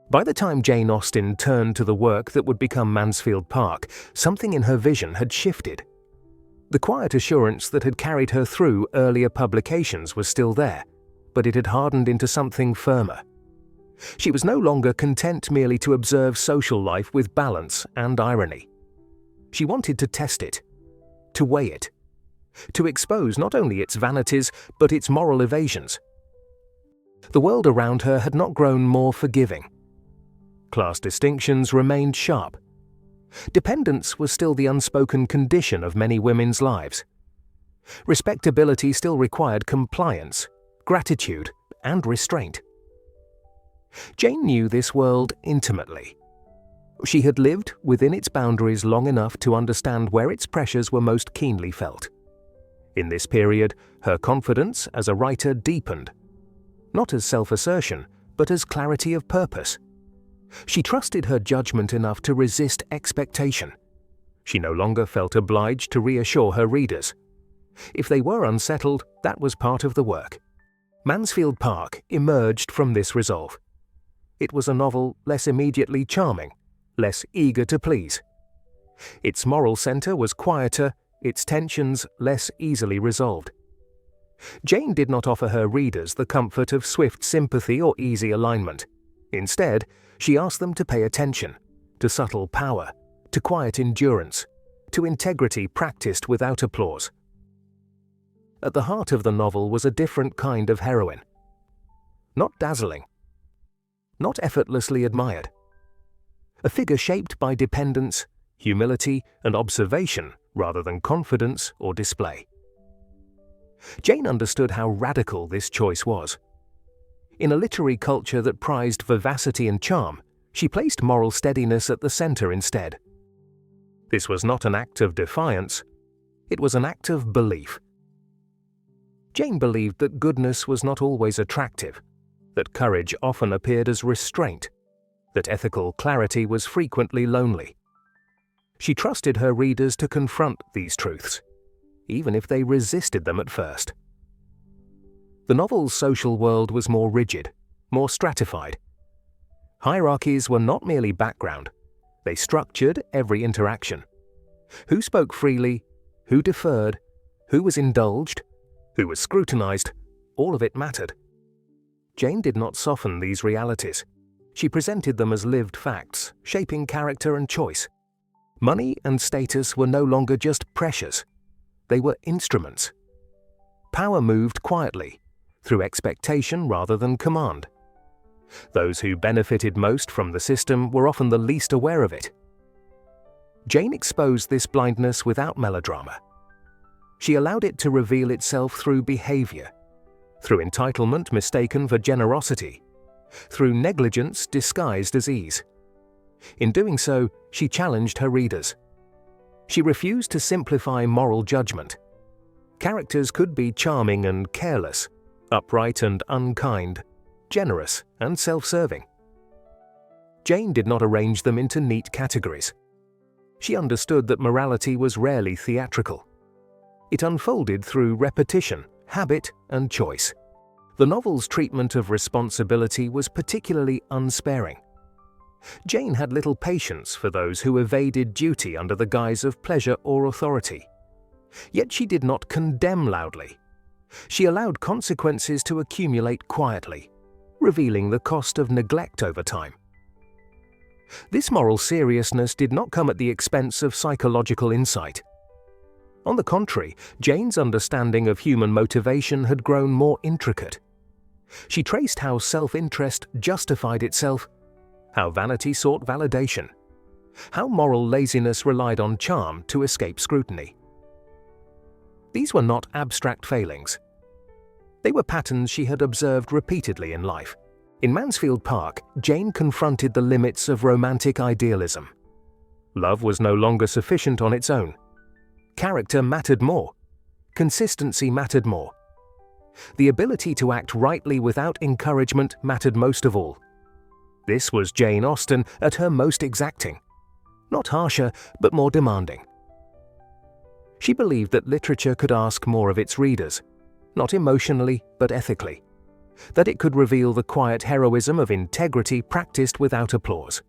Speaker 1: By the time Jane Austen turned to the work that would become Mansfield Park, something in her vision had shifted. The quiet assurance that had carried her through earlier publications was still there, but it had hardened into something firmer. She was no longer content merely to observe social life with balance and irony. She wanted to test it, to weigh it, to expose not only its vanities but its moral evasions. The world around her had not grown more forgiving. Class distinctions remained sharp. Dependence was still the unspoken condition of many women's lives. Respectability still required compliance, gratitude, and restraint. Jane knew this world intimately. She had lived within its boundaries long enough to understand where its pressures were most keenly felt. In this period, her confidence as a writer deepened, not as self-assertion, but as clarity of purpose. She trusted her judgment enough to resist expectation. She no longer felt obliged to reassure her readers. If they were unsettled, that was part of the work. Mansfield Park emerged from this resolve. It was a novel less immediately charming, less eager to please. Its moral center was quieter, its tensions less easily resolved. Jane did not offer her readers the comfort of swift sympathy or easy alignment. Instead, she asked them to pay attention, to subtle power, to quiet endurance, to integrity practiced without applause. At the heart of the novel was a different kind of heroine. Not dazzling, not effortlessly admired. A figure shaped by dependence, humility, and observation rather than confidence or display. Jane understood how radical this choice was. In a literary culture that prized vivacity and charm, she placed moral steadiness at the center instead. This was not an act of defiance, it was an act of belief. Jane believed that goodness was not always attractive, that courage often appeared as restraint, that ethical clarity was frequently lonely. She trusted her readers to confront these truths, even if they resisted them at first. The novel's social world was more rigid, more stratified. Hierarchies were not merely background, they structured every interaction. Who spoke freely, who deferred, who was indulged, who was scrutinized, all of it mattered. Jane did not soften these realities. She presented them as lived facts, shaping character and choice. Money and status were no longer just pressures, they were instruments. Power moved quietly, through expectation rather than command. Those who benefited most from the system were often the least aware of it. Jane exposed this blindness without melodrama. She allowed it to reveal itself through behavior, through entitlement mistaken for generosity, through negligence disguised as ease. In doing so, she challenged her readers. She refused to simplify moral judgment. Characters could be charming and careless, upright and unkind, generous and self-serving. Jane did not arrange them into neat categories. She understood that morality was rarely theatrical. It unfolded through repetition, habit, and choice. The novel's treatment of responsibility was particularly unsparing. Jane had little patience for those who evaded duty under the guise of pleasure or authority. Yet she did not condemn loudly. She allowed consequences to accumulate quietly, revealing the cost of neglect over time. This moral seriousness did not come at the expense of psychological insight. On the contrary, Jane's understanding of human motivation had grown more intricate. She traced how self-interest justified itself, how vanity sought validation, how moral laziness relied on charm to escape scrutiny. These were not abstract failings. They were patterns she had observed repeatedly in life. In Mansfield Park, Jane confronted the limits of romantic idealism. Love was no longer sufficient on its own. Character mattered more. Consistency mattered more. The ability to act rightly without encouragement mattered most of all. This was Jane Austen at her most exacting. Not harsher, but more demanding. She believed that literature could ask more of its readers, not emotionally, but ethically. That it could reveal the quiet heroism of integrity practiced without applause.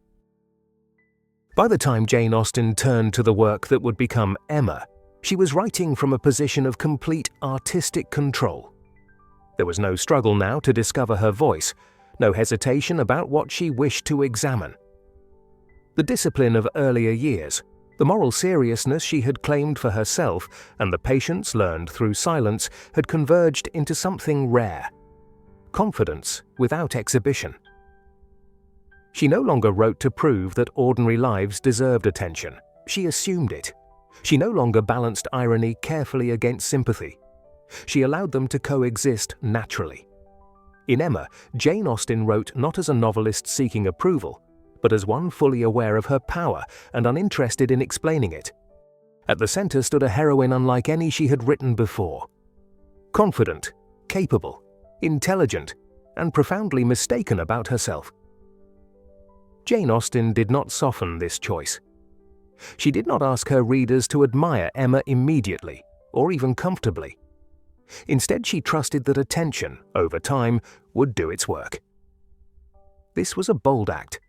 Speaker 1: By the time Jane Austen turned to the work that would become Emma, she was writing from a position of complete artistic control. There was no struggle now to discover her voice, no hesitation about what she wished to examine. The discipline of earlier years, the moral seriousness she had claimed for herself, and the patience learned through silence had converged into something rare. Confidence without exhibition. She no longer wrote to prove that ordinary lives deserved attention. She assumed it. She no longer balanced irony carefully against sympathy. She allowed them to coexist naturally. In Emma, Jane Austen wrote not as a novelist seeking approval, but as one fully aware of her power and uninterested in explaining it. At the center stood a heroine unlike any she had written before. Confident, capable, intelligent, and profoundly mistaken about herself. Jane Austen did not soften this choice. She did not ask her readers to admire Emma immediately, or even comfortably. Instead, she trusted that attention, over time, would do its work. This was a bold act.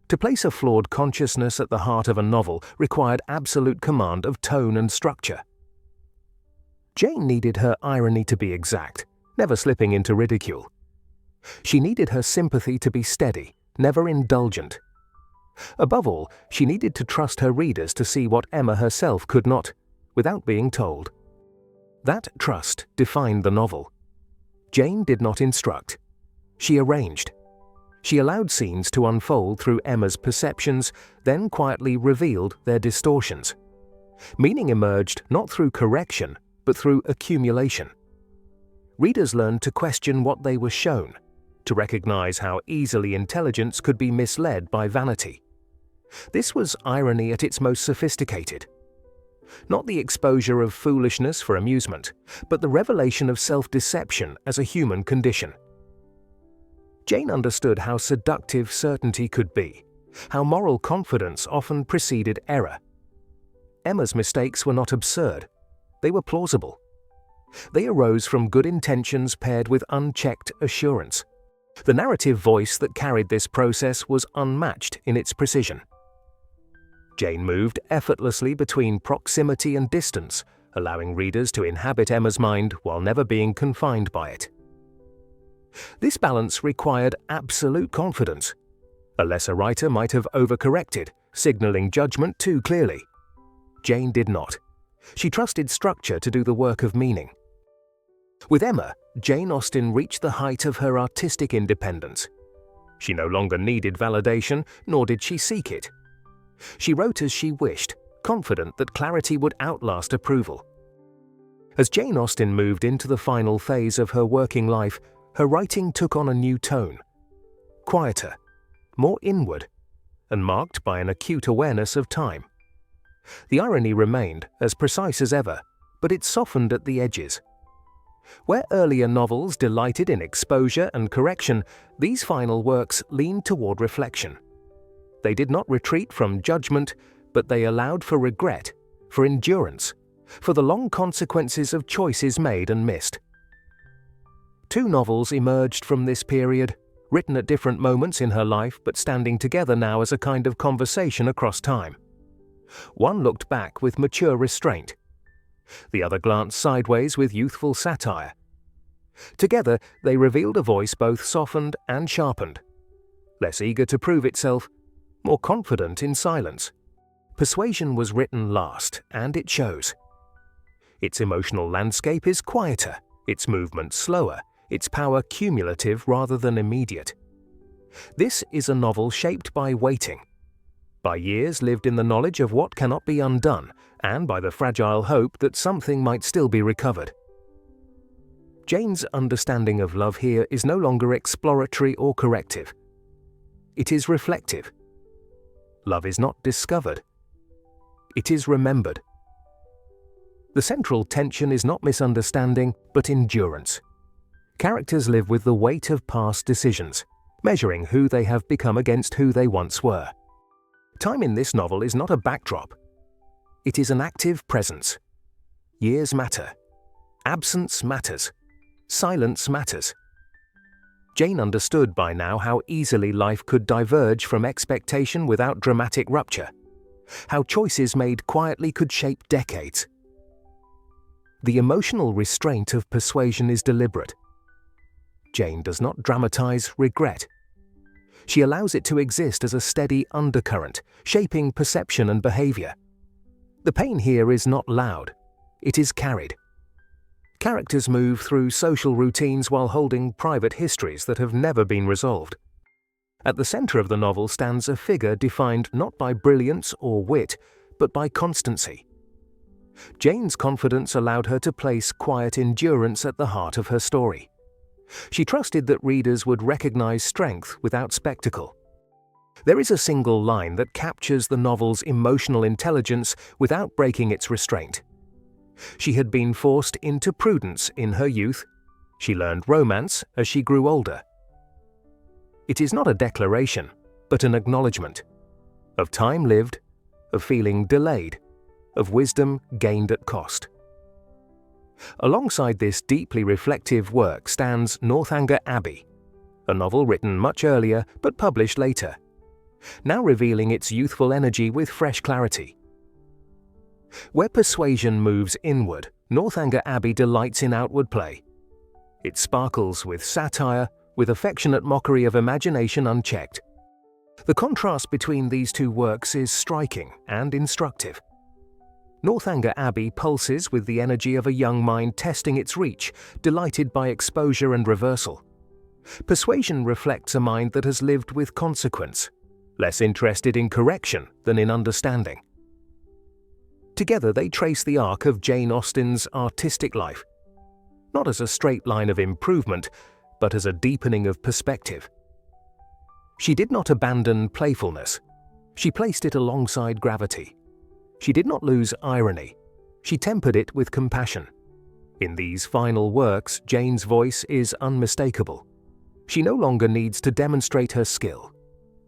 Speaker 1: To place a flawed consciousness at the heart of a novel required absolute command of tone and structure. Jane needed her irony to be exact, never slipping into ridicule. She needed her sympathy to be steady, never indulgent. Above all, she needed to trust her readers to see what Emma herself could not, without being told. That trust defined the novel. Jane did not instruct. She arranged. She allowed scenes to unfold through Emma's perceptions, then quietly revealed their distortions. Meaning emerged not through correction, but through accumulation. Readers learned to question what they were shown, to recognize how easily intelligence could be misled by vanity. This was irony at its most sophisticated. Not the exposure of foolishness for amusement, but the revelation of self-deception as a human condition. Jane understood how seductive certainty could be, how moral confidence often preceded error. Emma's mistakes were not absurd, they were plausible. They arose from good intentions paired with unchecked assurance. The narrative voice that carried this process was unmatched in its precision. Jane moved effortlessly between proximity and distance, allowing readers to inhabit Emma's mind while never being confined by it. This balance required absolute confidence. A lesser writer might have overcorrected, signaling judgment too clearly. Jane did not. She trusted structure to do the work of meaning. With Emma, Jane Austen reached the height of her artistic independence. She no longer needed validation, nor did she seek it. She wrote as she wished, confident that clarity would outlast approval. As Jane Austen moved into the final phase of her working life, her writing took on a new tone. Quieter, more inward, and marked by an acute awareness of time. The irony remained as precise as ever, but it softened at the edges. Where earlier novels delighted in exposure and correction, these final works leaned toward reflection. They did not retreat from judgment, but they allowed for regret, for endurance, for the long consequences of choices made and missed. Two novels emerged from this period, written at different moments in her life but standing together now as a kind of conversation across time. One looked back with mature restraint. The other glanced sideways with youthful satire. Together, they revealed a voice both softened and sharpened. Less eager to prove itself, more confident in silence. Persuasion was written last, and it shows. Its emotional landscape is quieter, its movement slower, its power cumulative rather than immediate. This is a novel shaped by waiting, by years lived in the knowledge of what cannot be undone, and by the fragile hope that something might still be recovered. Jane's understanding of love here is no longer exploratory or corrective. It is reflective. Love is not discovered. It is remembered. The central tension is not misunderstanding, but endurance. Characters live with the weight of past decisions, measuring who they have become against who they once were. Time in this novel is not a backdrop. It is an active presence. Years matter. Absence matters. Silence matters. Jane understood by now how easily life could diverge from expectation without dramatic rupture, how choices made quietly could shape decades. The emotional restraint of Persuasion is deliberate. Jane does not dramatize regret. She allows it to exist as a steady undercurrent, shaping perception and behavior. The pain here is not loud. It is carried. Characters move through social routines while holding private histories that have never been resolved. At the center of the novel stands a figure defined not by brilliance or wit, but by constancy. Jane's confidence allowed her to place quiet endurance at the heart of her story. She trusted that readers would recognize strength without spectacle. There is a single line that captures the novel's emotional intelligence without breaking its restraint. She had been forced into prudence in her youth. She learned romance as she grew older. It is not a declaration, but an acknowledgement of time lived, of feeling delayed, of wisdom gained at cost. Alongside this deeply reflective work stands Northanger Abbey, a novel written much earlier but published later, now revealing its youthful energy with fresh clarity. Where Persuasion moves inward, Northanger Abbey delights in outward play. It sparkles with satire, with affectionate mockery of imagination unchecked. The contrast between these two works is striking and instructive. Northanger Abbey pulses with the energy of a young mind testing its reach, delighted by exposure and reversal. Persuasion reflects a mind that has lived with consequence, less interested in correction than in understanding. Together they trace the arc of Jane Austen's artistic life, not as a straight line of improvement, but as a deepening of perspective. She did not abandon playfulness. She placed it alongside gravity. She did not lose irony. She tempered it with compassion. In these final works, Jane's voice is unmistakable. She no longer needs to demonstrate her skill.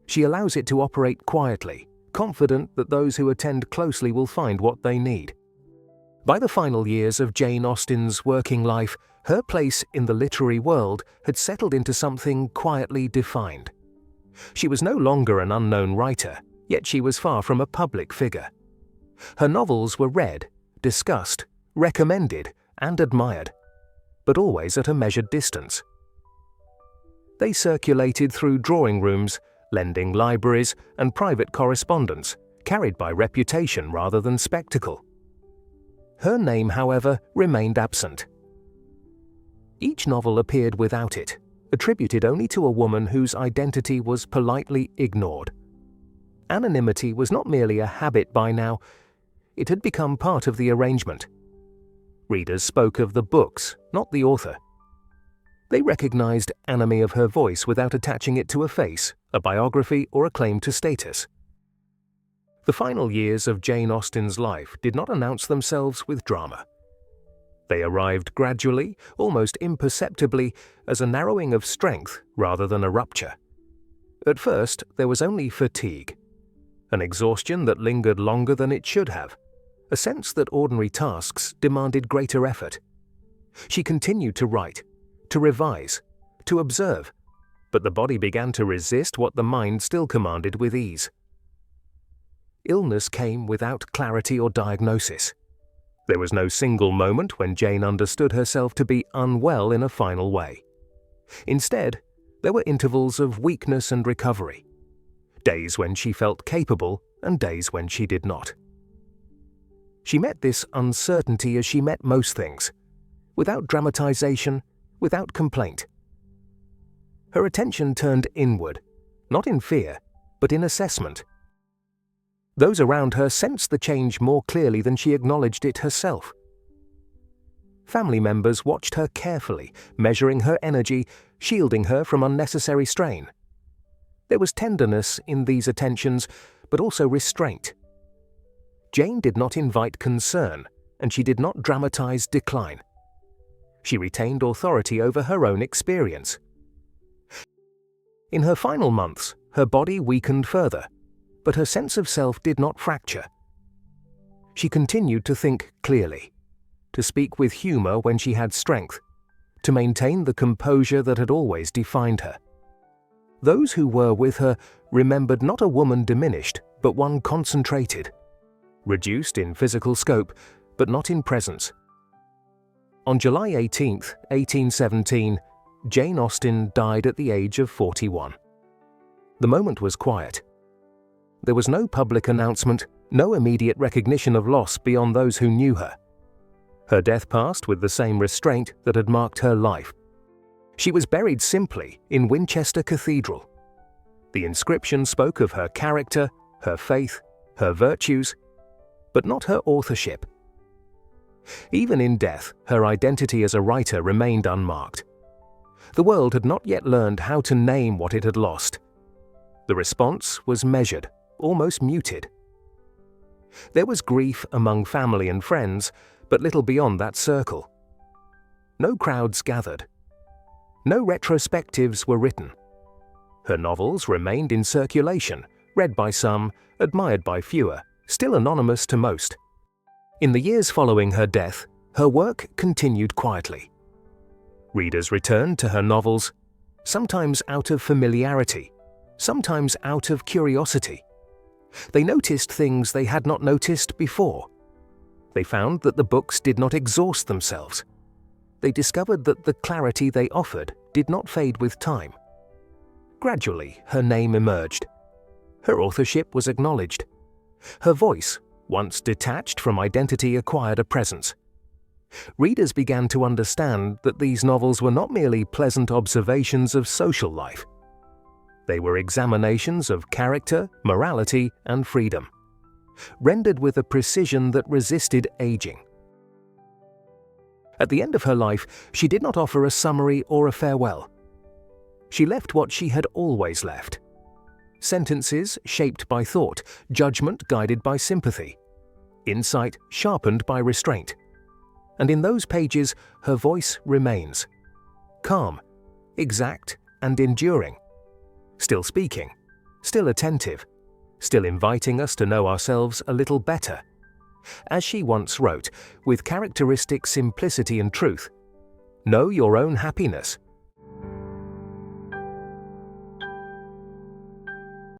Speaker 1: She allows it to operate quietly, confident that those who attend closely will find what they need. By the final years of Jane Austen's working life, her place in the literary world had settled into something quietly defined. She was no longer an unknown writer, yet she was far from a public figure. Her novels were read, discussed, recommended, and admired, but always at a measured distance. They circulated through drawing rooms, lending libraries, and private correspondence, carried by reputation rather than spectacle. Her name, however, remained absent. Each novel appeared without it, attributed only to a woman whose identity was politely ignored. Anonymity was not merely a habit by now, it had become part of the arrangement. Readers spoke of the books, not the author. They recognized anatomy of her voice without attaching it to a face, a biography, or a claim to status. The final years of Jane Austen's life did not announce themselves with drama. They arrived gradually, almost imperceptibly, as a narrowing of strength rather than a rupture. At first, there was only fatigue, an exhaustion that lingered longer than it should have, a sense that ordinary tasks demanded greater effort. She continued to write, to revise, to observe, but the body began to resist what the mind still commanded with ease. Illness came without clarity or diagnosis. There was no single moment when Jane understood herself to be unwell in a final way. Instead, there were intervals of weakness and recovery, days when she felt capable and days when she did not. She met this uncertainty as she met most things, without dramatization, without complaint. Her attention turned inward, not in fear, but in assessment. Those around her sensed the change more clearly than she acknowledged it herself. Family members watched her carefully, measuring her energy, shielding her from unnecessary strain. There was tenderness in these attentions, but also restraint. Jane did not invite concern, and she did not dramatize decline. She retained authority over her own experience. In her final months, her body weakened further, but her sense of self did not fracture. She continued to think clearly, to speak with humor when she had strength, to maintain the composure that had always defined her. Those who were with her remembered not a woman diminished, but one concentrated, reduced in physical scope, but not in presence. On July 18, 1817, Jane Austen died at the age of 41. The moment was quiet. There was no public announcement, no immediate recognition of loss beyond those who knew her. Her death passed with the same restraint that had marked her life. She was buried simply in Winchester Cathedral. The inscription spoke of her character, her faith, her virtues, but not her authorship. Even in death, her identity as a writer remained unmarked. The world had not yet learned how to name what it had lost. The response was measured, almost muted. There was grief among family and friends, but little beyond that circle. No crowds gathered. No retrospectives were written. Her novels remained in circulation, read by some, admired by fewer, still anonymous to most. In the years following her death, her work continued quietly. Readers returned to her novels, sometimes out of familiarity, sometimes out of curiosity. They noticed things they had not noticed before. They found that the books did not exhaust themselves. They discovered that the clarity they offered did not fade with time. Gradually, her name emerged. Her authorship was acknowledged. Her voice, once detached from identity, acquired a presence. Readers began to understand that these novels were not merely pleasant observations of social life. They were examinations of character, morality, and freedom, rendered with a precision that resisted aging. At the end of her life, she did not offer a summary or a farewell. She left what she had always left: sentences shaped by thought, judgment guided by sympathy, insight sharpened by restraint. And in those pages, her voice remains, calm, exact, and enduring, still speaking, still attentive, still inviting us to know ourselves a little better. As she once wrote, with characteristic simplicity and truth, "Know your own happiness,